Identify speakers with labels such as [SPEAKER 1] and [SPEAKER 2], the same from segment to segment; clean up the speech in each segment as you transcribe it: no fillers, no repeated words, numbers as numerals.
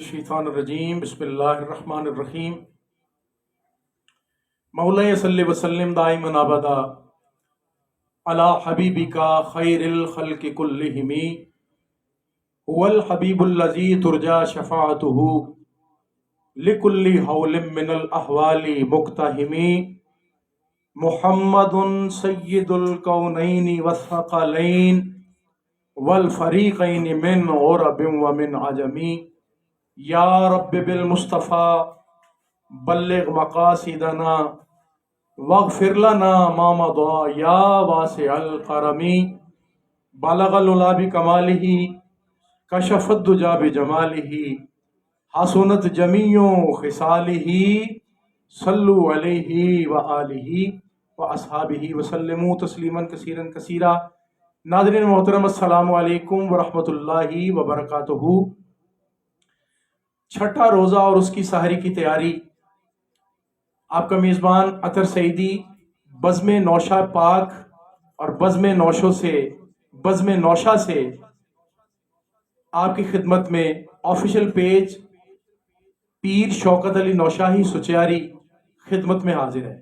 [SPEAKER 1] الشیطان الرجیم بسم اللہ الرحمن الرحیم مولا صلی وسلم دائما ابدا علی حبیبک خیر الخلق کلہم هو الحبیب الذی ترجى شفاعته لکل حول من الاحوال مقتحم محمد سید الکونین والثقلین والفریقین من عرب ومن عجم یا رب بالمصطفیٰ بلغ مقاصدنا واغفر لنا ما مضى یا واسع الکرم بلغ العلا بکمالہ کشف الدجى بجمالہ حسنت جمیع خصالہ صلوا علیہ وآلہ واصحابہ وسلموا تسلیما کثیرا کثیرا۔ ناظرین محترم السلام علیکم ورحمۃ اللہ وبرکاتہ۔ چھٹا روزہ اور اس کی سحری کی تیاری، آپ کا میزبان عطر سعیدی بزم نوشہ پاک اور بزم نوشہ سے آپ کی خدمت میں آفیشیل پیج پیر شوکت علی نوشاہی سچیاری خدمت میں حاضر ہے۔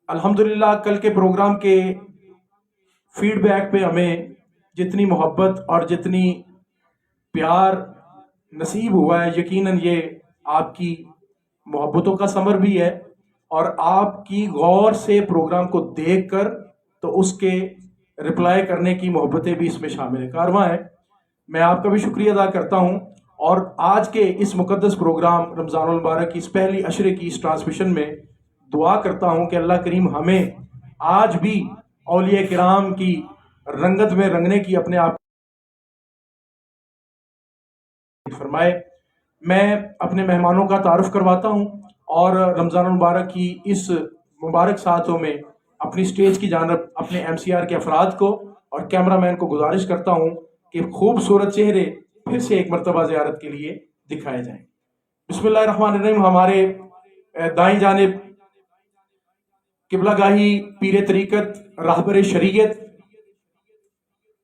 [SPEAKER 1] الحمدللہ کل کے پروگرام کے فیڈ بیک پہ ہمیں جتنی محبت اور جتنی پیار نصیب ہوا ہے، یقیناً یہ آپ کی محبتوں کا ثمر بھی ہے، اور آپ کی غور سے پروگرام کو دیکھ کر تو اس کے رپلائی کرنے کی محبتیں بھی اس میں شامل ہیں، کارواں ہے۔ میں آپ کا بھی شکریہ ادا کرتا ہوں، اور آج کے اس مقدس پروگرام رمضان المبارک کی اس پہلی عشرے کی اس ٹرانسمیشن میں دعا کرتا ہوں کہ اللہ کریم ہمیں آج بھی اولیاء کرام کی رنگت میں رنگنے کی اپنے آپ فرمائے۔ میں اپنے مہمانوں کا تعارف کرواتا ہوں، اور رمضان المبارک کی اس مبارک ساعتوں میں اپنی سٹیج کی جانب اپنے ایم سی آر کے افراد کو اور کیمرہ مین کو گزارش کرتا ہوں کہ خوبصورت چہرے پھر سے ایک مرتبہ زیارت کے لیے دکھائے جائیں۔ بسم اللہ الرحمن الرحیم۔ ہمارے دائیں جانب قبلہ گاہی پیر طریقت، راہبر شریعت،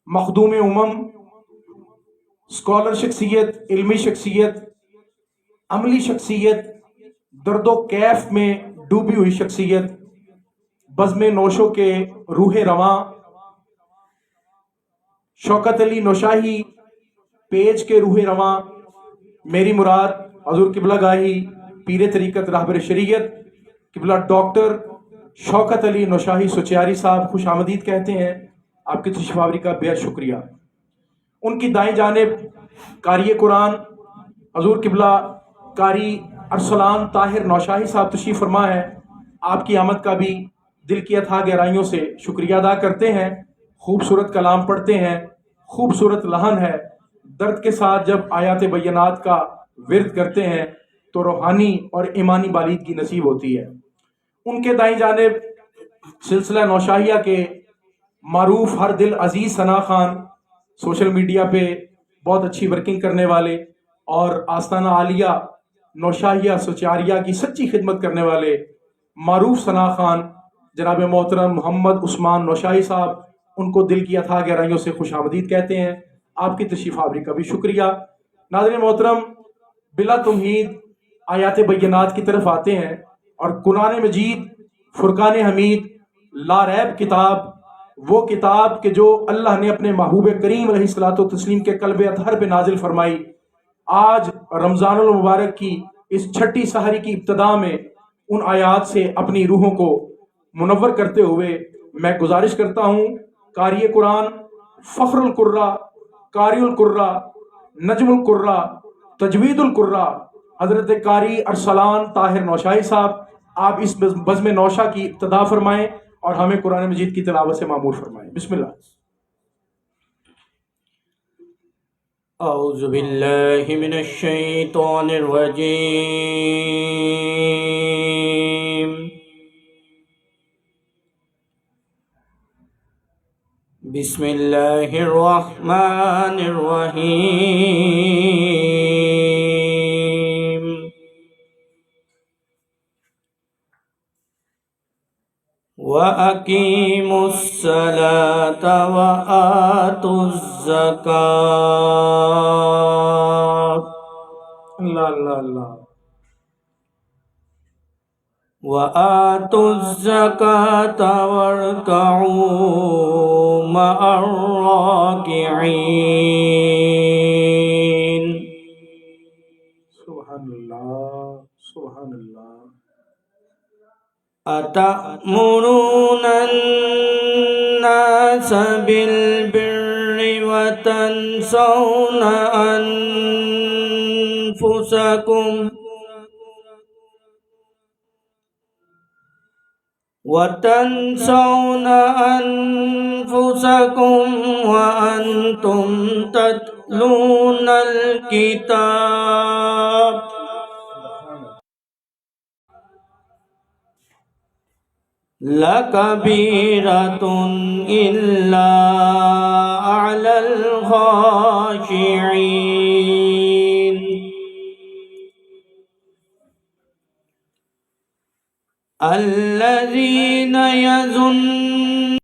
[SPEAKER 1] مخدوم امم، اسکالر شخصیت، علمی شخصیت، عملی شخصیت، درد و کیف میں ڈوبی ہوئی شخصیت، بزم نوشوں کے روح رواں، شوکت علی نوشاہی پیج کے روح رواں، میری مراد حضور قبلہ گاہی پیر طریقت راہبر شریعت قبلہ ڈاکٹر شوکت علی نوشاہی سچیاری صاحب خوش آمدید کہتے ہیں۔ آپ کی تشریف آوری کا بہت شکریہ۔ ان کی دائیں جانب قاری قرآن حضور قبلہ قاری ارسلان طاہر نوشاہی صاحب تشریف فرما ہے۔ آپ کی آمد کا بھی دل کی اتھاہ گہرائیوں سے شکریہ ادا کرتے ہیں۔ خوبصورت کلام پڑھتے ہیں، خوبصورت لحن ہے، درد کے ساتھ جب آیات بینات کا ورد کرتے ہیں تو روحانی اور ایمانی بالیدگی نصیب ہوتی ہے۔ ان کے دائیں جانب سلسلہ نوشاہیہ کے معروف ہر دل عزیز ثنا خان، سوشل میڈیا پہ بہت اچھی ورکنگ کرنے والے، اور آستانہ عالیہ نوشاہیہ سچیاریہ کی سچی خدمت کرنے والے معروف ثنا خان جناب محترم محمد عثمان نوشاہی صاحب، ان کو دل کی اتھاہ گہرائیوں سے خوش آمدید کہتے ہیں۔ آپ کی تشریف آوری کا بھی شکریہ۔ ناظرین محترم، بلا تمہید آیات بینات کی طرف آتے ہیں، اور قرآن مجید فرقان حمید لا ریب کتاب، وہ کتاب کہ جو اللہ نے اپنے محبوب کریم علیہ الصلوۃ والتسلیم کے قلب اطہر پہ نازل فرمائی، آج رمضان المبارک کی اس چھٹی سحری کی ابتدا میں ان آیات سے اپنی روحوں کو منور کرتے ہوئے میں گزارش کرتا ہوں قاری قرآن، فخر القرہ، قاری القرہ، نجم القرہ، تجوید القرہ حضرت قاری ارسلان طاہر نوشاہی صاحب، آپ اس بزم نوشہ کی ابتدا فرمائیں اور ہمیں قرآن مجید کی تلاوت سے معمور فرمائیں۔ بسم اللہ۔
[SPEAKER 2] اعوذ باللہ من الشیطان الرجیم، بسم اللہ الرحمن الرحیم۔ وَأَقِيمُوا الصَّلَاةَ وَآتُوا الزَّكَاةَ
[SPEAKER 1] اللہ اللہ اللہ.
[SPEAKER 2] وآتوا الزكاة واركعوا مع الراكعين.
[SPEAKER 1] سبحان اللہ سبحان اللہ.
[SPEAKER 2] أتأمرون الناس بالبر وتنسون أنفسكم وأنتم تتلون الكتاب لكبيرة إلا على الخاشعين الذين يظنون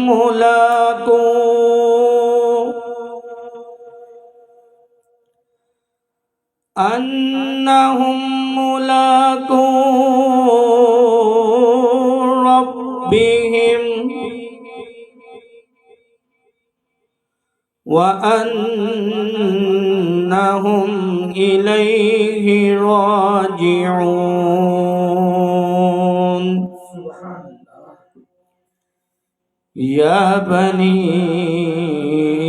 [SPEAKER 2] ملاقو أنهم ملاقو ربهم وأنهم إليه راجعون. يا بني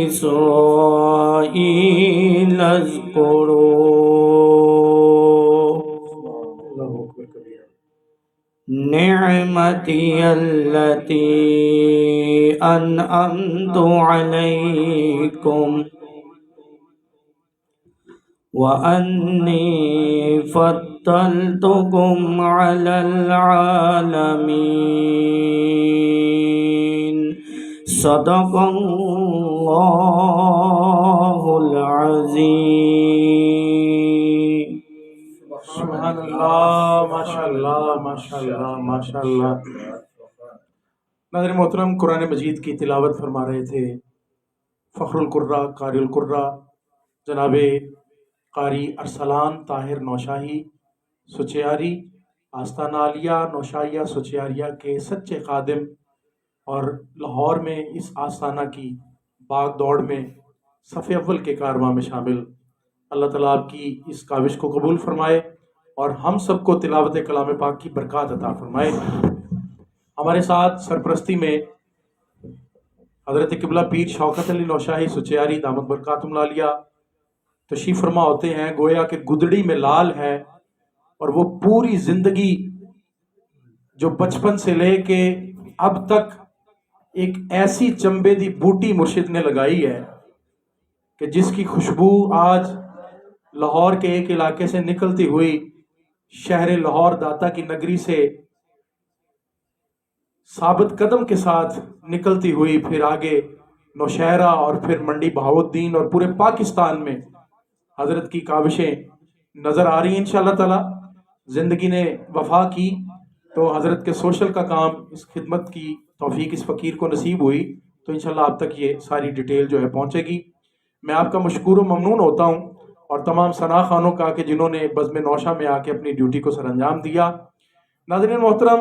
[SPEAKER 2] إسرائيل اذكروا نعمتي التي أنعمت عليكم وأني فضلتكم على العالمين. صدق الله العظيم.
[SPEAKER 1] سبحان اللہ ماشاء اللہ ماشاء اللہ ماشاء اللہ. ناظرین محترم، قرآن مجید کی تلاوت فرما رہے تھے فخر القرہ قاری القرہ جناب قاری ارسلان طاہر نوشاہی سچیاری، آستانہ عالیہ نوشاہیہ سچیاریہ کے سچے خادم، اور لاہور میں اس آستانہ کی باغ دوڑ میں صف اول کے کارواں میں شامل. اللہ تعالیٰ آپ کی اس کاوش کو قبول فرمائے اور ہم سب کو تلاوت کلام پاک کی برکات عطا فرمائے. ہمارے ساتھ سرپرستی میں حضرت قبلہ پیر شوکت علی نوشاہی سچیاری دامت برکاتہم العالیہ تشریف فرما ہوتے ہیں. گویا کہ گدڑی میں لال ہے، اور وہ پوری زندگی جو بچپن سے لے کے اب تک ایک ایسی چمبے دی بوٹی مرشد نے لگائی ہے کہ جس کی خوشبو آج لاہور کے ایک علاقے سے نکلتی ہوئی شہر لاہور داتا کی نگری سے ثابت قدم کے ساتھ نکلتی ہوئی پھر آگے نوشہرہ اور پھر منڈی بہاؤالدین اور پورے پاکستان میں حضرت کی کاوشیں نظر آ رہی ہیں. انشاءاللہ تعالی زندگی نے وفا کی تو حضرت کے سوشل کا کام، اس خدمت کی توفیق اس فقیر کو نصیب ہوئی تو انشاءاللہ آپ تک یہ ساری ڈیٹیل جو ہے پہنچے گی. میں آپ کا مشکور و ممنون ہوتا ہوں اور تمام ثنا خانوں کا کہ جنہوں نے بزم نوشہ میں آ کے اپنی ڈیوٹی کو سر انجام دیا. ناظرین محترم،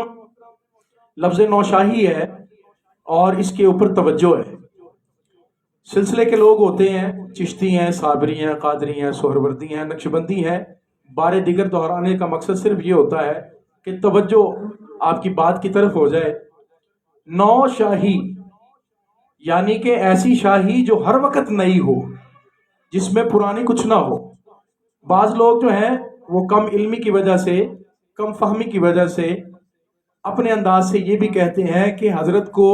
[SPEAKER 1] لفظ نوشاہی ہے اور اس کے اوپر توجہ ہے. سلسلے کے لوگ ہوتے ہیں، چشتی ہیں، صابری ہیں، قادری ہیں، سہروردی ہیں، نقشبندی ہیں. بار دیگر دہرانے کا مقصد صرف یہ ہوتا ہے کہ توجہ آپ کی بات کی طرف ہو جائے. نو شاہی یعنی کہ ایسی شاہی جو ہر وقت نئی ہو، جس میں پرانی کچھ نہ ہو. بعض لوگ جو ہیں وہ کم علمی کی وجہ سے، کم فہمی کی وجہ سے اپنے انداز سے یہ بھی کہتے ہیں کہ حضرت کو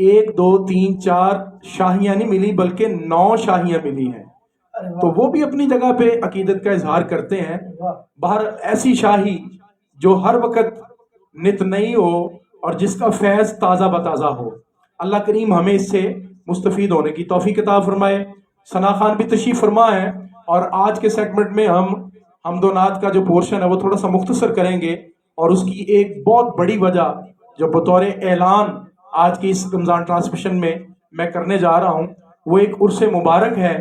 [SPEAKER 1] 1 2 3 4 شاہیاں نہیں ملی بلکہ 9 شاہیاں ملی ہیں. تو وہ بھی اپنی جگہ پہ عقیدت کا اظہار کرتے ہیں. باہر ایسی شاہی جو ہر وقت نت نئی ہو اور جس کا فیض تازہ بتازہ ہو. اللہ کریم ہمیں اس سے مستفید ہونے کی توفیق عطا فرمائے. ثنا خان بھی تشریف فرما ہے اور آج کے سیگمنٹ میں ہم حمد و نعت کا جو پورشن ہے وہ تھوڑا سا مختصر کریں گے. اور اس کی ایک بہت بڑی وجہ جو بطور اعلان آج کی اس رمضان ٹرانسمیشن میں کرنے جا رہا ہوں وہ ایک عرس مبارک ہے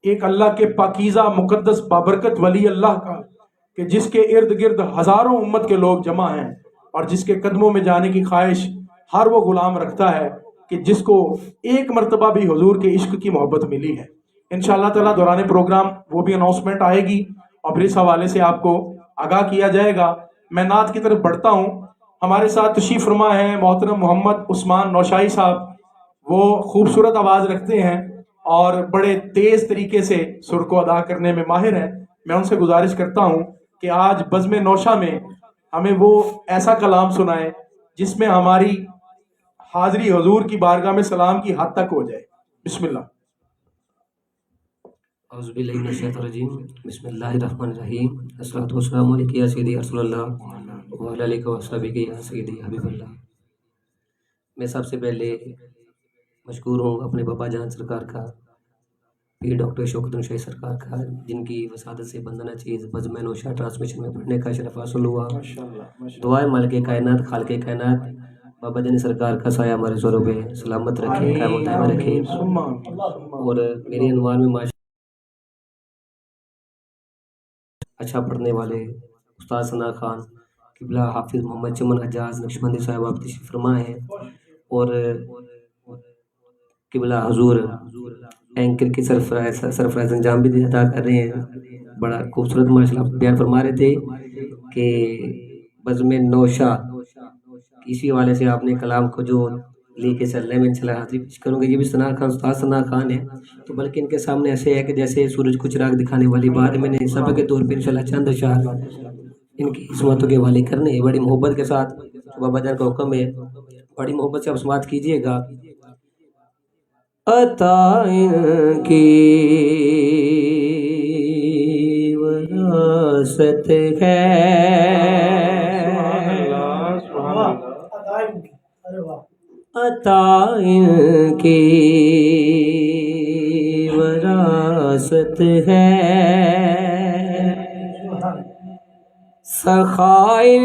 [SPEAKER 1] ایک اللہ کے پاکیزہ مقدس بابرکت ولی اللہ کا کہ جس کے ارد گرد ہزاروں امت کے لوگ جمع ہیں اور جس کے قدموں میں جانے کی خواہش ہر وہ غلام رکھتا ہے کہ جس کو ایک مرتبہ بھی حضور کے عشق کی محبت ملی ہے. انشاءاللہ تعالیٰ دوران پروگرام وہ بھی اناؤنسمنٹ آئے گی اور پھر اس حوالے سے آپ کو آگاہ کیا جائے گا. میں نعت کی طرف بڑھتا ہوں. ہمارے ساتھ تشریف فرما ہے محترم محمد عثمان نوشاہی صاحب. وہ خوبصورت آواز رکھتے ہیں اور بڑے تیز طریقے سے سر کو ادا کرنے میں ماہر ہیں. میں ان سے گزارش کرتا ہوں کہ آج بزم نوشہ میں ہمیں وہ ایسا کلام سنائیں جس میں ہماری حاضری حضور کی بارگاہ میں سلام کی حد تک ہو جائے. بسم اللہ.
[SPEAKER 3] اعوذ باللہ من الشیطان الرجیم. بسم اللہ الرحمن الرحیم. الصلاۃ والسلام علیک یا سیدی رسول اللہ وعلی آلہ وصحبہ یا سیدی حبیب اللہ. میں سب سے پہلے مشکور ہوں اپنے بابا جان سرکار کا، پیر ڈاکٹر شوکت نوشاہی سرکار کا، جن کی وسادت سے بندنا چیز بزم نوشہ ٹرانسمیشن میں پڑھنے کا شرف حاصل ہوا. دعائے مالک کائنات خالق کائنات بابا جان سرکار کا سایہ ہمارے زوروں پہ سلامت رکھے، قائم و دائم رکھے. اور میری عنوان میں اچھا پڑھنے والے استاد ثنا خان قبلہ حافظ محمد چمن حجاز نقشبندی صاحب آپ تشریف فرما ہیں، اور قبلہ حضور اینکر کی سرفراز انجام بھی عطا کر رہے ہیں. بڑا خوبصورت ماشاءاللہ بیان فرما رہے تھے کہ بزم نوشہ کسی حوالے سے آپ نے کلام کو جو لے کے چل رہے ہیں. میں انشاءاللہ حاضری پیش کروں گا. یہ بھی ثنا خان استاد ثنا خان ہے، تو بلکہ ان کے سامنے ایسے ہے کہ جیسے سورج کو چراغ دکھانے والی بات. میں نے سبق کے طور پہ انشاءاللہ چند اشعار ان کی عصمتوں کے حوالے کرنے ہیں بڑی محبت کے ساتھ. بابا جان کا حکم ہے، بڑی محبت سے آپ سماعت کیجیے گا. عطا کی وراثت ہے، عطا کی وراثت ہے، سخائی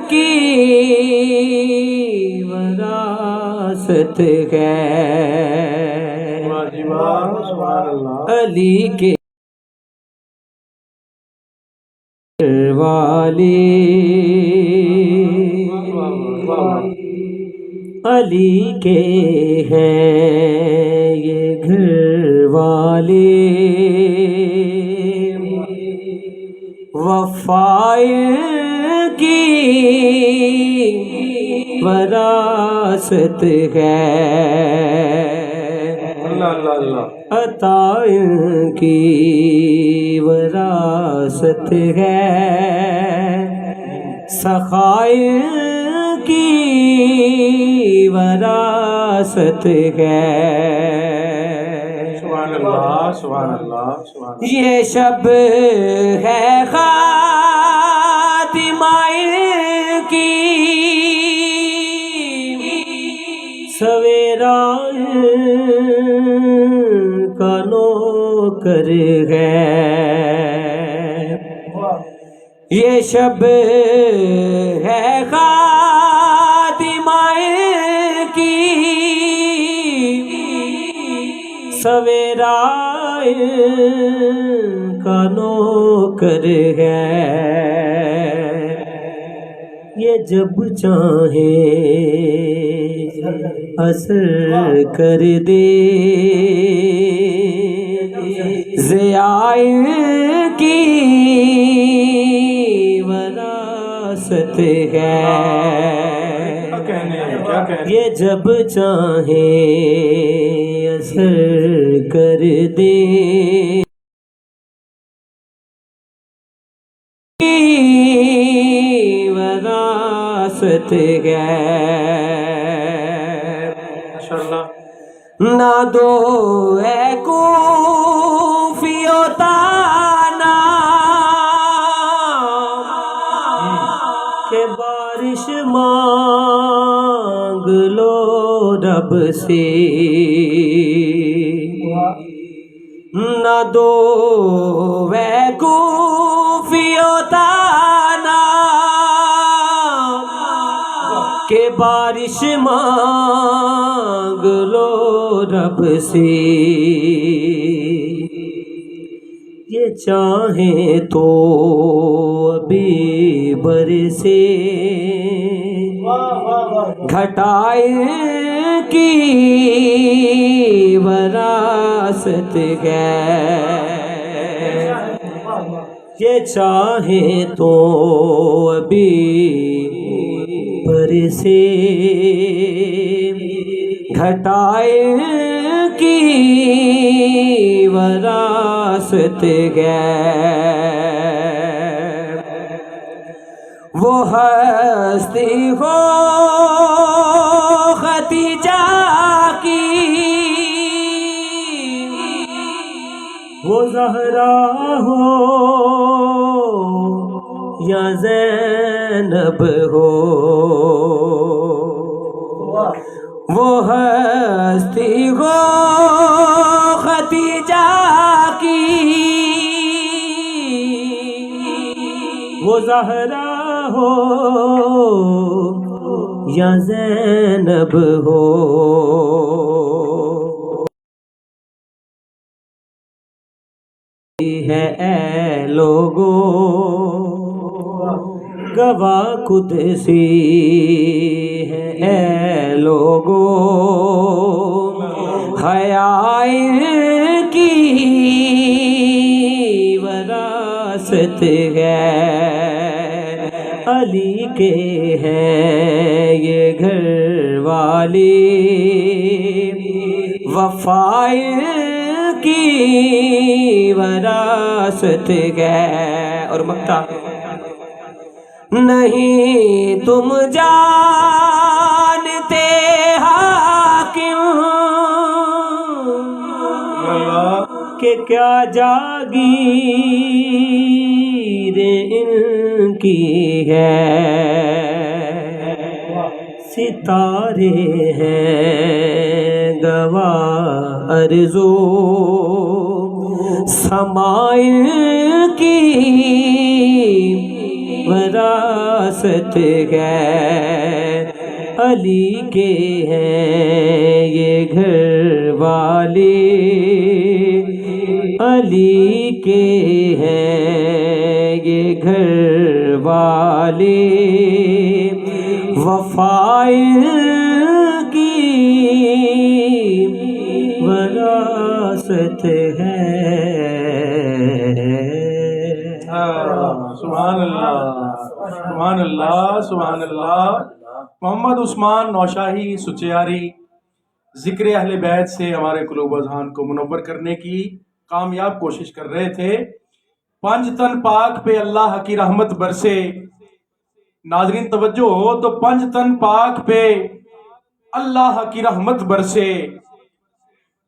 [SPEAKER 3] کی وراثت ہے، علی کے والی، علی کے ہیں یہ گھر والے، وفائی کی وراثت ہے، عطا کی وراثت ہے، سخائی کی وراثت ہے.
[SPEAKER 1] سبحان اللہ سبحان اللہ سبحان اللہ.
[SPEAKER 3] یہ شب ہے خاتمہ کی، سویرا کا نوکر ہے. یہ شب ہے خاتمہ کی، سویرا کا نوکر ہے. یہ جب چاہے اثر کر دے، ضیاء کی وراثت ہے. یہ جب چاہے اثر کر دے، وراثت ہے. نہ دو اے کوفیو تانا کہ بارش مانگ لو رب سے، نہ دو اے کوفیو تانا کہ بارش مانگ لو رب سے. یہ چاہیں تو ابھی برسے گھٹائیں کی وراثت ہے، یہ چاہیں تو ابھی برسے گھٹائیں کی وراثت ہے، وہ ہستی ہو ختیجہ کی، وہ زہرا ہو یا زینب ہو، وہ ہستی ہو ختیجہ کی، وہ زہرا ہو یا زینب ہو، ہے اے لوگو گواہ قدسی ہے اے لوگو، حیاء کی وراثت ہے، علی کے ہیں یہ گھر والی، وفا کی وراثت ہے۔ اور مکہ نہیں تم جانتے حاکم کہ کیا جاگیر ان کی ہے، ستارے ہیں گواہ ارزو سمائن کی وراثت ہے، علی کے ہیں یہ گھر والی، علی کے ہیں یہ گھر والی، وفا کی وراثت ہے۔
[SPEAKER 1] سبحان اللہ سبحان اللہ سبحان اللہ۔ محمد عثمان نوشاہی سچیاری ذکر اہل بیت سے ہمارے قلوب و اذہان کو منور کرنے کی کامیاب کوشش کر رہے تھے۔ پنج تن پاک پہ اللہ کی رحمت برسے، ناظرین توجہ ہو تو پنج تن پاک پہ اللہ کی رحمت برسے،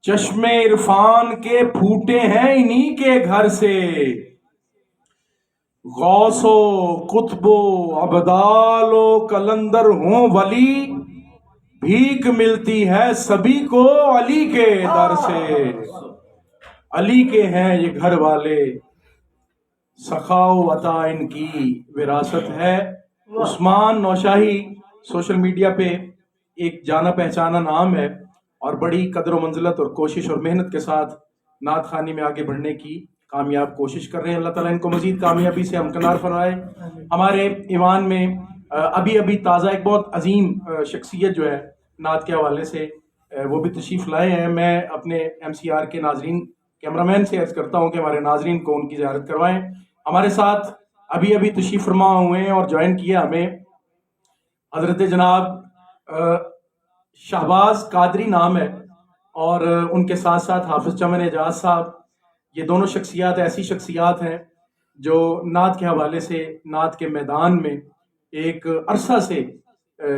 [SPEAKER 1] چشم عرفان کے پھوٹے ہیں انہی کے گھر سے، غوث و قطب و ابدال و کلندر ہوں ولی، بھیک ملتی ہے سبھی کو علی کے در سے، علی کے ہیں یہ گھر والے، سخا و عطا ان کی وراثت ہے۔ عثمان نوشاہی سوشل میڈیا پہ ایک جانا پہچانا نام ہے، اور بڑی قدر و منزلت اور کوشش اور محنت کے ساتھ نعت خوانی میں آگے بڑھنے کی کامیاب کوشش کر رہے ہیں۔ اللہ تعالیٰ ان کو مزید کامیابی سے ہمکنار فرمائے۔ ہمارے ایوان میں ابھی تازہ ایک بہت عظیم شخصیت جو ہے نعت کے حوالے سے وہ بھی تشریف لائے ہیں۔ میں اپنے MCR کے ناظرین کیمرہ مین سے عرض کرتا ہوں کہ ہمارے ناظرین کو ان کی زیارت کروائیں۔ ہمارے ساتھ ابھی تشریف فرما ہوئے ہیں اور جوائن کیا ہمیں حضرت جناب شہباز قادری نام ہے، اور ان کے ساتھ ساتھ حافظ چمن اعجاز صاحب۔ یہ دونوں شخصیات ایسی شخصیات ہیں جو نعت کے حوالے سے نعت کے میدان میں ایک عرصہ سے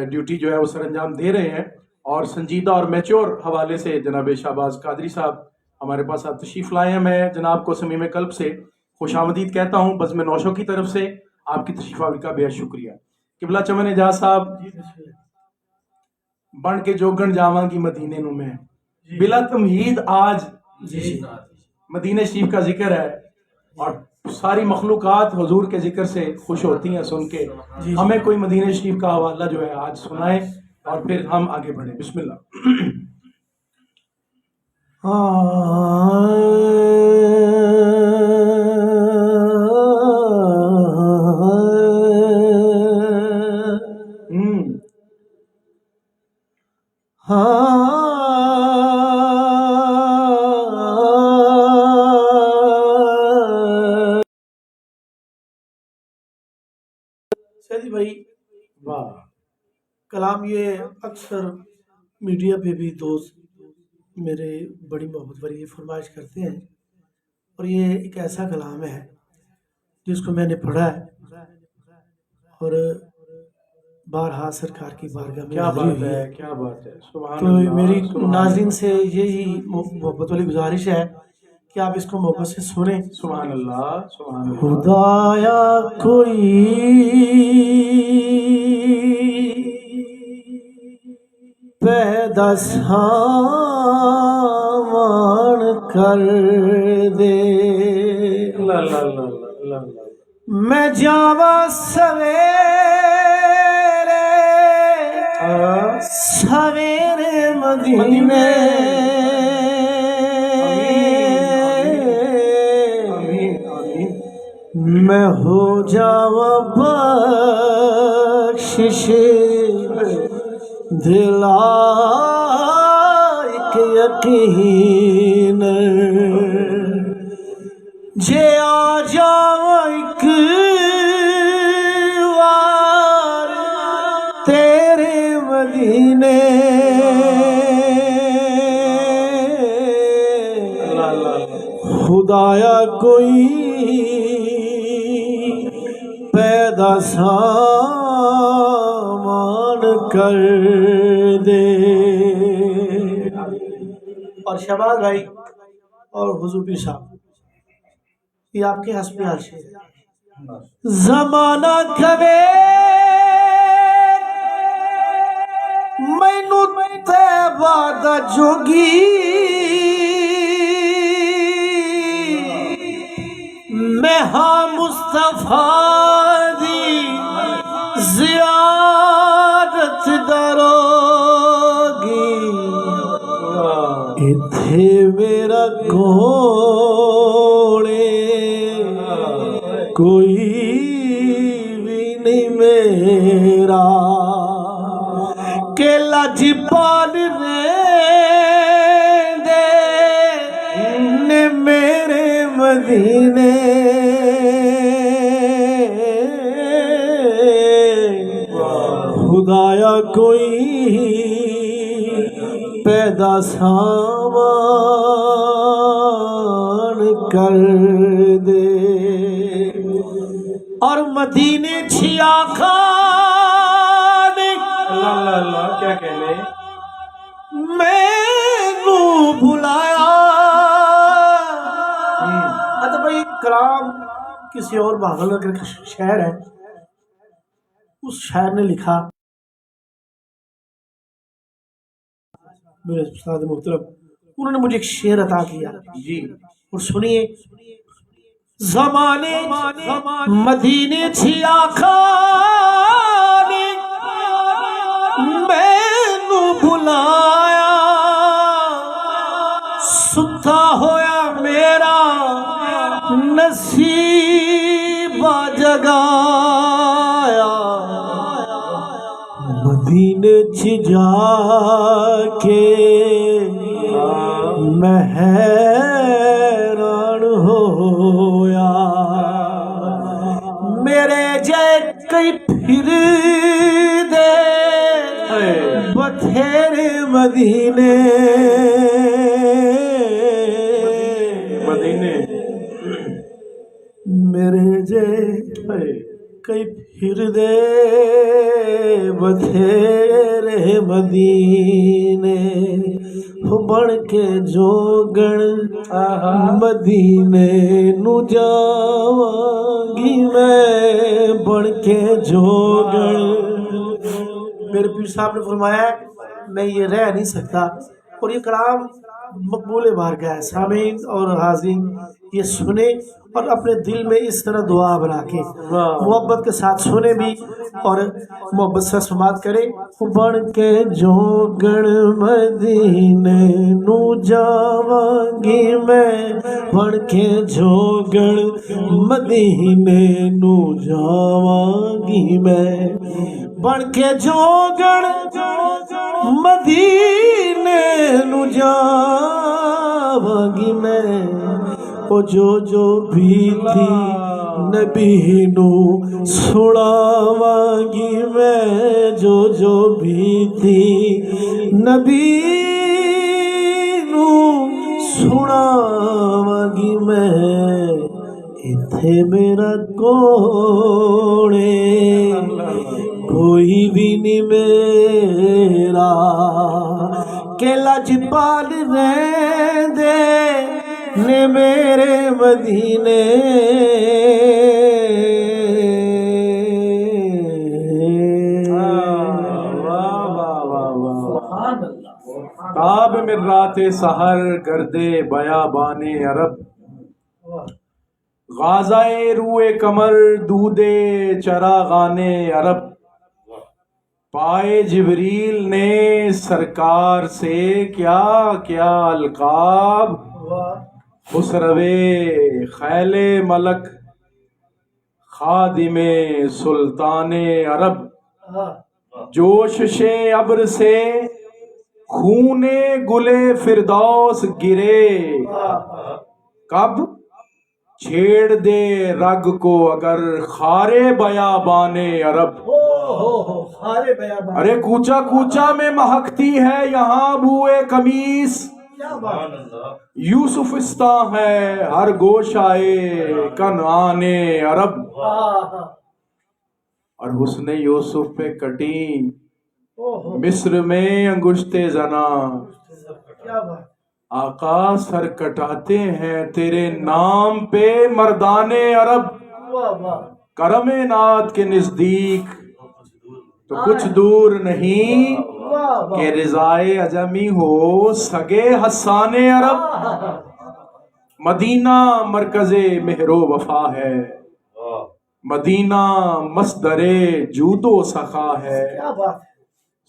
[SPEAKER 1] ڈیوٹی جو ہے وہ سر انجام دے رہے ہیں، اور سنجیدہ اور میچور حوالے سے جناب شہباز قادری صاحب ہمارے پاس آپ تشریف لائے ہیں۔ میں جناب کو صمیم قلب سے خوش آمدید کہتا ہوں، بزم نوشوں کی طرف سے آپ کی تشریف آوری کا بے حد شکریہ۔ قبلہ چمن اعجاز صاحب بن کے جوگن جاواں کی مدینے نو میں بلا تمہید آج مدینہ شریف کا ذکر ہے، اور ساری مخلوقات حضور کے ذکر سے خوش ہوتی ہیں سن کے۔ ہمیں کوئی مدینہ شریف کا حوالہ جو ہے آج سنائیں اور پھر ہم آگے بڑھیں۔ بسم اللہ۔
[SPEAKER 4] بھائی
[SPEAKER 1] واہ
[SPEAKER 4] کلام یہ اکثر میڈیا پہ بھی دوست میرے بڑی محبت والی یہ فرمائش کرتے ہیں، اور یہ ایک ایسا کلام ہے جس کو میں نے پڑھا ہے اور بارہا سرکار کی بارگاہ میں
[SPEAKER 1] کیا
[SPEAKER 4] حاضری
[SPEAKER 1] بات
[SPEAKER 4] ہوئی
[SPEAKER 1] ہے، کیا بات ہے، سبحان
[SPEAKER 4] تو
[SPEAKER 1] اللہ،
[SPEAKER 4] میری
[SPEAKER 1] سبحان
[SPEAKER 4] ناظرین
[SPEAKER 1] اللہ،
[SPEAKER 4] سے یہی محبت والی گزارش ہے کہ آپ اس کو محبت سے سنیں۔
[SPEAKER 1] سبحان اللہ، سبحان اللہ۔
[SPEAKER 4] خدایا کوئی پیدا سامان کر دے،
[SPEAKER 1] اللہ اللہ اللہ اللہ اللہ اللہ۔
[SPEAKER 4] میں جاوا سویرے سویرے مدینے،
[SPEAKER 1] آمین آمین۔
[SPEAKER 4] میں ہو جاوا بخشش دلائق یقین، جے آ جاوا ایک وار تیرے مدینے،
[SPEAKER 1] اللہ اللہ اللہ۔
[SPEAKER 4] خدایا کوئی پیدا سامان کر دے۔ اور شہباز بھائی اور حضور پیر صاحب، یہ آپ کے حسب حال سے زمانہ کبے مینو تیبہ دا جوگی، میں ہاں مصطفیٰ دی زیارت دروگی، اتھے میرا کوڑے کوئی بھی نہیں میرا، کہ لاجپال دے نے میرے مدینے، خدایا کوئی پیدا سامان کر دے، اور مدینے چھیا خان
[SPEAKER 1] اللہ اللہ اللہ، کیا کہنے۔
[SPEAKER 4] میں نو بلایا۔ تو بھائی کلام کسی اور بھاگل نگر کا شہر ہے، اس شاعر نے لکھا، میرے استاد محترم انہوں نے مجھے ایک شعر عطا کیا
[SPEAKER 1] جی
[SPEAKER 4] اور سنیے۔ زمانے مدینے چھیا خانے مینو بلایا، ستا ہویا میرا نصیب جگایا، مدینے چ جا کے میں حیران ہویا، میرے جے کئی پھر دے بتھیرے مدینے،
[SPEAKER 1] مدینے
[SPEAKER 4] میرے جے کئی پھر دے بتھیرے مدینے، بڑھ کے جوگن مدینے نو جاواں گی میں، بڑھ کے جوگن۔ میرے پیر صاحب نے فرمایا ہے میں یہ رہ نہیں سکتا، اور یہ کلام مقبول بارگاہ ہے، سامعین اور حاضرین یہ سنیں اور اپنے دل میں اس طرح دعا بنا کے محبت کے ساتھ سنیں بھی اور محبت سے سماعت کریں۔ بڑھ کے جوگن مدینے نو جاواں گی میں، بڑھ کے جوگن مدینے نو جاواں گی میں، بڑھ کے جوگن مدینے نو جاواں گی میں، او جو بھی تھی نبی نو سناواਂਗੀ میں جو بھی تھی نبی نو سناواਂਗੀ میں اتھے میرا کوڑے کوئی بھی نہیں میرا کہ لجپال رہندے نے میرے مدینے
[SPEAKER 1] تاب میں رات سحر گردے بیابان عرب غازائے روئے کمر دودے چراغان عرب پائے جبریل نے سرکار سے کیا کیا القاب خسروے خیل ملک خادم سلطان عرب جوشش ابر سے خون گلے فردوس گرے کب چھیڑ دے رگ کو اگر خارے بیابان عرب ارے کوچا کوچا میں مہکتی ہے یہاں بوئے قمیص یوسفستاں ہے ہر گوشائے کنعان عرب اور حسن یوسف پہ کٹی مصر میں انگشتے زنا آقا سر کٹاتے ہیں تیرے نام پہ مردان عرب کرم نات کے نزدیک تو کچھ دور نہیں کہ رضائے عجمی ہو سگے حسان عرب مدینہ مرکز مہر و وفا ہے مدینہ مصدر جود و سخا ہے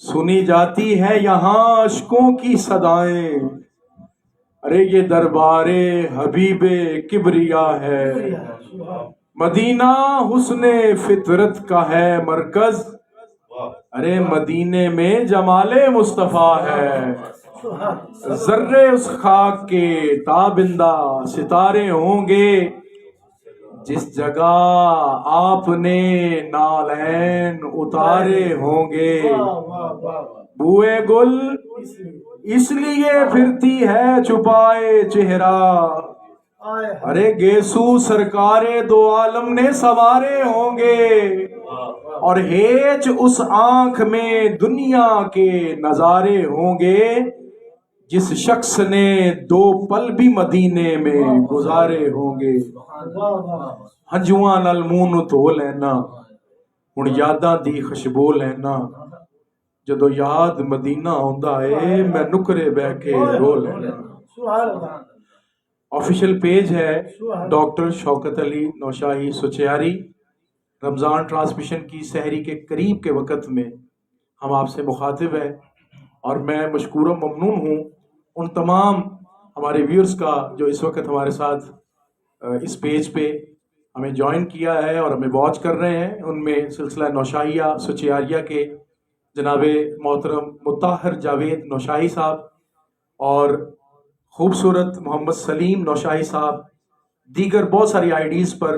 [SPEAKER 1] سنی جاتی ہے یہاں اشکوں کی صدائیں ارے یہ دربار حبیب کبریا ہے مدینہ حسن فطرت کا ہے مرکز ارے مدینے میں جمال مصطفیٰ ہے ذرے اس خاک کے تابندہ ستارے ہوں گے جس جگہ آپ نے نالین اتارے ہوں گے بوئے گل اس لیے پھرتی ہے چھپائے چہرہ ارے گیسو سرکار دو عالم نے سوارے ہوں گے اور ہیچ اس آنکھ میں دنیا کے نظارے ہوں گے جس شخص نے دو پل بھی مدینے میں گزارے ہوں گے ہنجواں نال منہ نو دھو لینا ہن یاداں دی خوشبو لینا جدو یاد مدینہ ہوندا ہے میں نکرے بہ کے رو لینا آفیشیل پیج ہے ڈاکٹر شوکت علی نوشاہی سچیاری رمضان ٹرانسمیشن کی سحری کے قریب کے وقت میں ہم آپ سے مخاطب ہیں اور میں مشکور و ممنون ہوں ان تمام ہمارے ویورز کا جو اس وقت ہمارے ساتھ اس پیج پہ ہمیں جوائن کیا ہے اور ہمیں واچ کر رہے ہیں. ان میں سلسلہ نوشاہیہ سچیاریہ کے جناب محترم مطہر جاوید نوشاہی صاحب اور خوبصورت محمد سلیم نوشاہی صاحب دیگر بہت ساری آئی ڈیز پر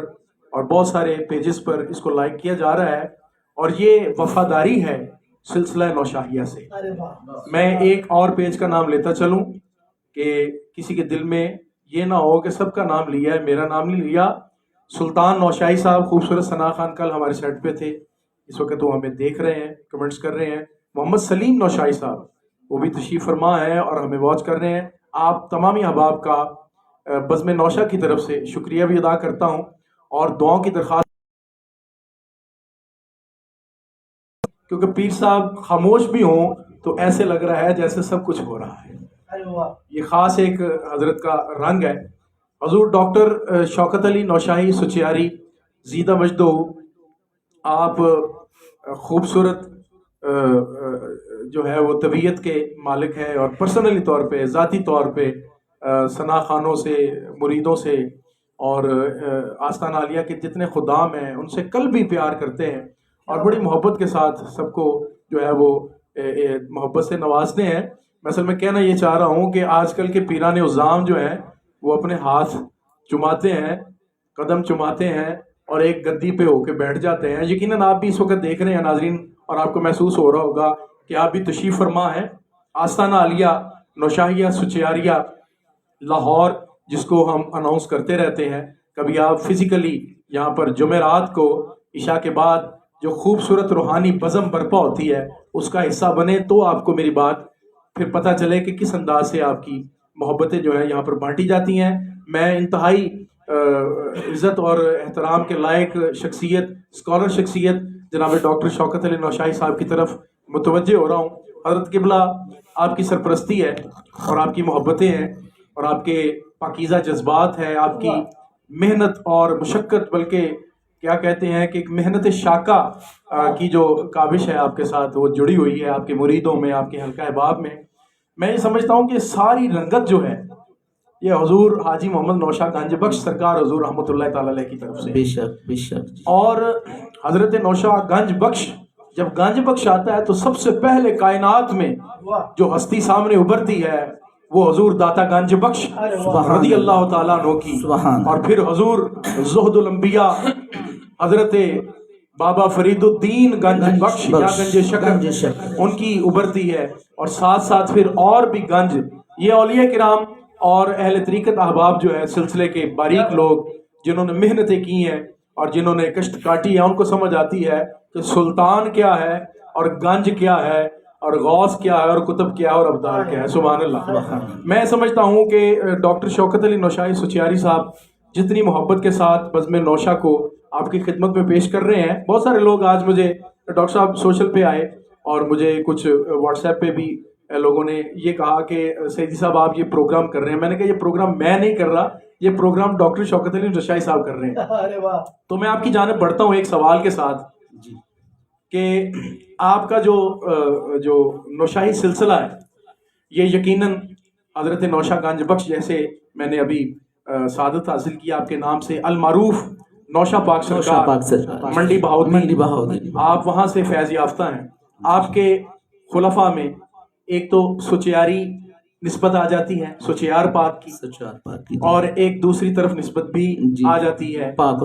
[SPEAKER 1] اور بہت سارے پیجز پر اس کو لائک کیا جا رہا ہے اور یہ وفاداری ہے سلسلہ نوشاہیہ سے. میں ایک اور پیج کا نام لیتا چلوں کہ کسی کے دل میں یہ نہ ہو کہ سب کا نام لیا ہے میرا نام نہیں لیا. سلطان نوشاہی صاحب خوبصورت ثنا خان کل ہمارے سیٹ پہ تھے, اس وقت وہ ہمیں دیکھ رہے ہیں کمنٹس کر رہے ہیں. محمد سلیم نوشاہی صاحب وہ بھی تشریف فرما ہے اور ہمیں واچ کر رہے ہیں. آپ تمامی احباب کا بزم نوشا کی طرف سے شکریہ بھی ادا کرتا ہوں اور دعاؤں کی درخواست, کیونکہ پیر صاحب خاموش بھی ہوں تو ایسے لگ رہا ہے جیسے سب کچھ ہو رہا ہے. یہ خاص ایک حضرت کا رنگ ہے. حضور ڈاکٹر شوکت علی نوشاہی سچیاری زیدہ مجدو, آپ خوبصورت جو ہے وہ طبیعت کے مالک ہیں اور پرسنلی طور پہ ذاتی طور پہ ثنا خانوں سے مریدوں سے اور آستانہ عالیہ کے جتنے خدام ہیں ان سے کل بھی پیار کرتے ہیں اور بڑی محبت کے ساتھ سب کو جو ہے وہ محبت سے نوازتے ہیں. میں اصل میں کہنا یہ چاہ رہا ہوں کہ آج کل کے پیران عظام جو ہیں وہ اپنے ہاتھ چماتے ہیں, قدم چماتے ہیں اور ایک گدی پہ ہو کے بیٹھ جاتے ہیں. یقیناً آپ بھی اس وقت دیکھ رہے ہیں ناظرین، اور آپ کو محسوس ہو رہا ہوگا کہ آپ بھی تشریف فرما ہیں آستانہ عالیہ نوشاہیہ سچیاریہ لاہور، جس کو ہم اناؤنس کرتے رہتے ہیں. کبھی آپ فزیکلی یہاں پر جمعرات کو عشاء کے بعد جو خوبصورت روحانی بزم برپا ہوتی ہے اس کا حصہ بنے تو آپ کو میری بات پھر پتہ چلے کہ کس انداز سے آپ کی محبتیں جو ہیں یہاں پر بانٹی جاتی ہیں. میں انتہائی عزت اور احترام کے لائق شخصیت، اسکالر شخصیت جناب ڈاکٹر شوکت علی نوشاہی صاحب کی طرف متوجہ ہو رہا ہوں. حضرت قبلہ آپ کی سرپرستی ہے اور آپ کی محبتیں ہیں اور آپ کے پاکیزہ جذبات ہیں، آپ کی محنت اور مشقت، بلکہ کیا کہتے ہیں کہ ایک محنت شاقہ کی جو کاوش ہے آپ کے ساتھ وہ جڑی ہوئی ہے آپ کے مریدوں میں، آپ کے حلقہ احباب میں. میں یہ سمجھتا ہوں کہ ساری رنگت جو ہے یہ حضور حاجی محمد نوشا گنج بخش سرکار حضور رحمۃ اللہ تعالی علیہ کی طرف سے.
[SPEAKER 2] بے شک بے شک.
[SPEAKER 1] اور حضرت نوشا گنج بخش، جب گنج بخش آتا ہے تو سب سے پہلے کائنات میں جو ہستی سامنے ابھرتی ہے وہ حضور داتا گنج بخش رضی اللہ تعالیٰ عنہ کی، اور پھر حضور زہد الانبیاء حضرت بابا فرید الدین گنج بخش یا گنج شکر ان کی ابھرتی ہے. اور ساتھ ساتھ پھر اور بھی گنج، یہ اولیاء کرام اور اہل طریقت احباب جو ہے سلسلے کے باریک لوگ جنہوں نے محنتیں کی ہیں اور جنہوں نے کشت کاٹی ہے، ان کو سمجھ آتی ہے کہ سلطان کیا ہے اور گنج کیا ہے اور غوث کیا ہے اور کتب کیا ہے اور ابدال کیا ہے. سبحان اللہ. میں سمجھتا ہوں کہ ڈاکٹر شوکت علی نوشاہی سچیاری صاحب جتنی محبت کے ساتھ بزم نوشا کو آپ کی خدمت میں پیش کر رہے ہیں، بہت سارے لوگ آج مجھے ڈاکٹر صاحب سوشل پہ آئے اور مجھے کچھ واٹس ایپ پہ بھی لوگوں نے یہ کہا کہ سیدی صاحب آپ یہ پروگرام کر رہے ہیں. میں نے کہا یہ پروگرام میں نہیں کر رہا، یہ پروگرام ڈاکٹر شوکت علی نوشاہی صاحب کر رہے ہیں. تو میں آپ کی جانب بڑھتا ہوں ایک سوال کے ساتھ کہ آپ کا جو نوشاہی سلسلہ ہے یہ یقیناً حضرت نوشا گنج بخش، جیسے میں نے ابھی سعادت حاصل کی آپ کے نام سے، المعروف نوشا پاک سرکار منڈی بہاؤدین، آپ وہاں سے فیض یافتہ ہیں. آپ کے خلفاء میں ایک تو سچیاری نسبت آ جاتی ہے سچیار پاک کی، اور ایک دوسری طرف نسبت بھی آ جاتی ہے پاک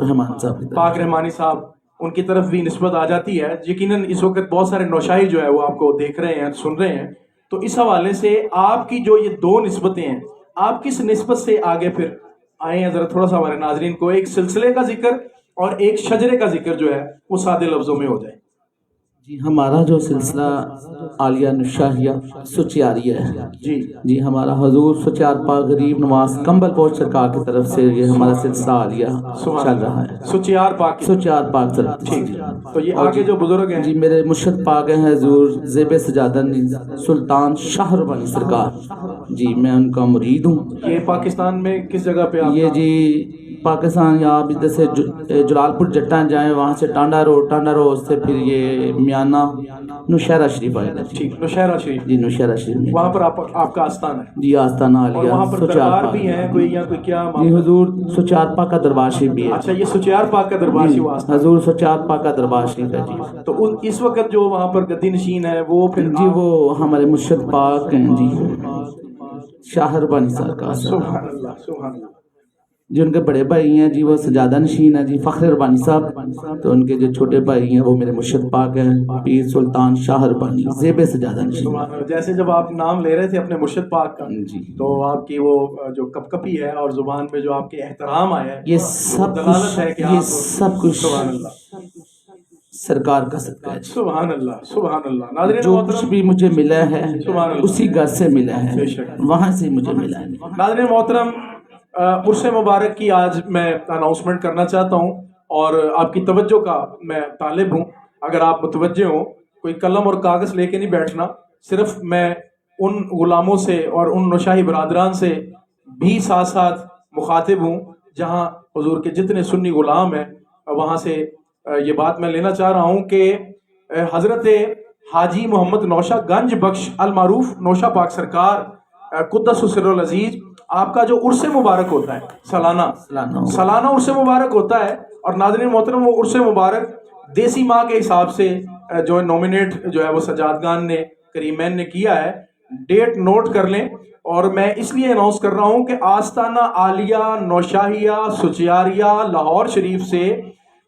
[SPEAKER 1] رحمانی صاحب، ان کی طرف بھی نسبت آ جاتی ہے. یقیناً اس وقت بہت سارے نوشاہی جو ہے وہ آپ کو دیکھ رہے ہیں، سن رہے ہیں، تو اس حوالے سے آپ کی جو یہ دو نسبتیں ہیں، آپ کس نسبت سے آگے پھر آئے ہیں؟ ذرا تھوڑا سا ہمارے ناظرین کو ایک سلسلے کا ذکر اور ایک شجرے کا ذکر جو ہے وہ سادے لفظوں میں ہو جائے.
[SPEAKER 2] جی ہمارا جو سلسلہ عالیہ نوشاہیہ سچیاریہ ہے، جی ہمارا حضور سچیار پاک غریب نواز کمبل پوش سرکار کی طرف سے یہ ہمارا سلسلہ عالیہ چل رہا ہے.
[SPEAKER 1] سچیار پاک
[SPEAKER 2] ٹھیک.
[SPEAKER 1] تو یہ آگے جو بزرگ ہیں
[SPEAKER 2] جی میرے مرشد پاک ہیں حضور زیب سجادہ سلطان شاہ ربانی سرکار، جی میں ان کا مرید ہوں.
[SPEAKER 1] یہ پاکستان میں کس جگہ پہ آپ؟
[SPEAKER 2] یہ جی پاکستان یا آپ ادھر سے جلال پور جٹاں جائیں، وہاں سے ٹانڈا روڈ سے پھر یہ میانہ نوشہرہ شریف آئے گا.
[SPEAKER 1] ٹھیک، نوشہرہ شریف.
[SPEAKER 2] جی نوشہرہ شریف
[SPEAKER 1] وہاں پر آپ کا آستان ہے؟
[SPEAKER 2] جی آستانہ عالیہ.
[SPEAKER 1] وہاں پر دربار بھی ہیں کوئی یا کوئی کیا؟
[SPEAKER 2] جی حضور سچیار پاک کا دربار شریف بھی ہے.
[SPEAKER 1] اچھا، یہ سچیار پاک کا دربار شریف
[SPEAKER 2] حضور سچیار پاک کا دربار شریف ہے. جی
[SPEAKER 1] تو اس وقت جو وہاں پر گدی نشین ہے وہ پھر
[SPEAKER 2] جی وہ ہمارے مرشد پاک ہیں جی شاہ ربانی سرکار.
[SPEAKER 1] سبحان اللہ سبحان اللہ.
[SPEAKER 2] جو ان کے بڑے بھائی ہیں جی وہ سجادہ نشین ہیں جی فخر ربانی صاحب، تو ان کے جو چھوٹے بھائی ہیں وہ میرے مرشد پاک ہیں پیر سلطان شاہ ربانی زیب سجادہ نشین.
[SPEAKER 1] جیسے جب آپ نام لے رہے تھے اپنے مرشد پاک کا
[SPEAKER 2] جی
[SPEAKER 1] تو آپ کی وہ جو کپ کپی ہے اور زبان میں جو آپ کے احترام آیا ہے
[SPEAKER 2] یہ سب
[SPEAKER 1] دلالت ہے کہ
[SPEAKER 2] کچھ
[SPEAKER 1] سبحان اللہ
[SPEAKER 2] سرکار کا صدقہ ہے.
[SPEAKER 1] سبحان اللہ سبحان اللہ. ناظرین
[SPEAKER 2] جو کچھ بھی مجھے ملا ہے
[SPEAKER 1] سبحان اللہ
[SPEAKER 2] اسی گھر سے ملا ہے، وہاں سے مجھے ملا ہے.
[SPEAKER 1] ناظرین محترم، عرس مبارک کی آج میں اناؤنسمنٹ کرنا چاہتا ہوں اور آپ کی توجہ کا میں طالب ہوں. اگر آپ متوجہ ہوں، کوئی قلم اور کاغذ لے کے نہیں بیٹھنا، صرف میں ان غلاموں سے اور ان نوشاہی برادران سے بھی ساتھ ساتھ مخاطب ہوں جہاں حضور کے جتنے سنی غلام ہیں وہاں سے یہ بات میں لینا چاہ رہا ہوں کہ حضرت حاجی محمد نوشا گنج بخش المعروف نوشا پاک سرکار قدس سر العزیز، آپ کا جو عرس مبارک ہوتا ہے سالانہ عرس مبارک ہوتا ہے. اور ناظرین محترم وہ عرس مبارک دیسی ماہ کے حساب سے جو نومینیٹ جو ہے وہ سجادگان نے کریمین نے کیا ہے. ڈیٹ نوٹ کر لیں. اور میں اس لیے اناؤنس کر رہا ہوں کہ آستانہ عالیہ نوشاہیہ سچیاریہ لاہور شریف سے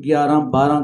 [SPEAKER 2] 11-12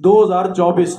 [SPEAKER 1] 2024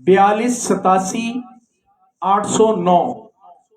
[SPEAKER 1] 42 87 809।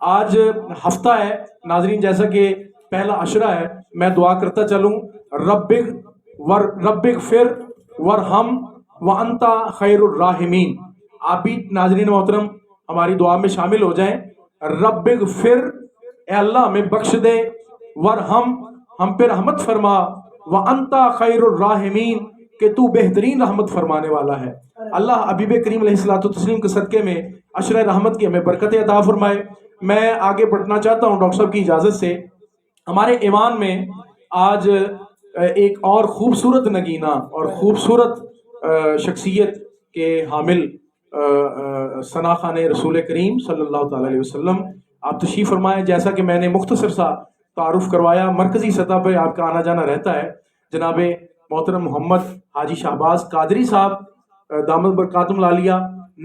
[SPEAKER 1] آج ہفتہ ہے ناظرین، جیسا کہ پہلا عشرہ ہے، میں دعا کرتا چلوں، ربک فر ورحم وانت خیر الراحمین۔ آپ بھی ناظرین محترم ہماری دعا میں شامل ہو جائیں۔ ربک فر، اے اللہ ہمیں بخش دے، ورحم ہم پہ رحمت فرما، وانت خیر الراحمین کہ تو بہترین رحمت فرمانے والا ہے۔ اللہ حبیب کریم علیہ الصلوۃ والتسلیم کے صدقے میں عشرہ رحمت کی ہمیں برکت عطا فرمائے۔ میں آگے بڑھنا چاہتا ہوں ڈاکٹر صاحب کی اجازت سے۔ ہمارے ایوان میں آج ایک اور خوبصورت نگینہ اور خوبصورت شخصیت کے حامل ثنا خوان رسول کریم صلی اللہ تعالی علیہ وسلم آپ تشریف فرمائیں۔ جیسا کہ میں نے مختصر سا تعارف کروایا، مرکزی سطح پہ آپ کا آنا جانا رہتا ہے۔ جناب محترم محمد حاجی شہباز قادری صاحب دامت برکاتہم العالیہ،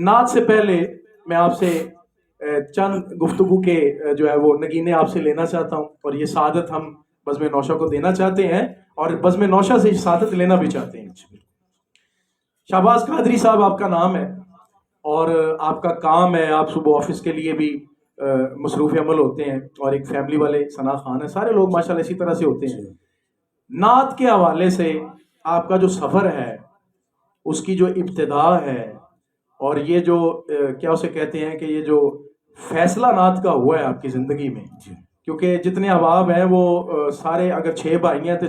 [SPEAKER 1] نعت سے پہلے میں آپ سے چند گفتگو کے جو ہے وہ نگینے آپ سے لینا چاہتا ہوں، اور یہ سعادت ہم بزم نوشہ کو دینا چاہتے ہیں اور بزم نوشہ سے سعادت لینا بھی چاہتے ہیں۔ شہباز قادری صاحب آپ کا نام ہے اور آپ کا کام ہے، آپ صبح آفس کے لیے بھی مصروف عمل ہوتے ہیں، اور ایک فیملی والے ثنا خان ہیں، سارے لوگ ماشاءاللہ اسی طرح سے ہوتے ہیں۔ نعت کے حوالے سے آپ کا جو سفر ہے، اس کی جو ابتدا ہے، اور یہ جو کیا اسے کہتے ہیں کہ یہ جو فیصلہ نعت کا ہوا ہے آپ کی زندگی میں، کیونکہ جتنے احباب ہیں وہ سارے اگر 6 بھائی ہیں تو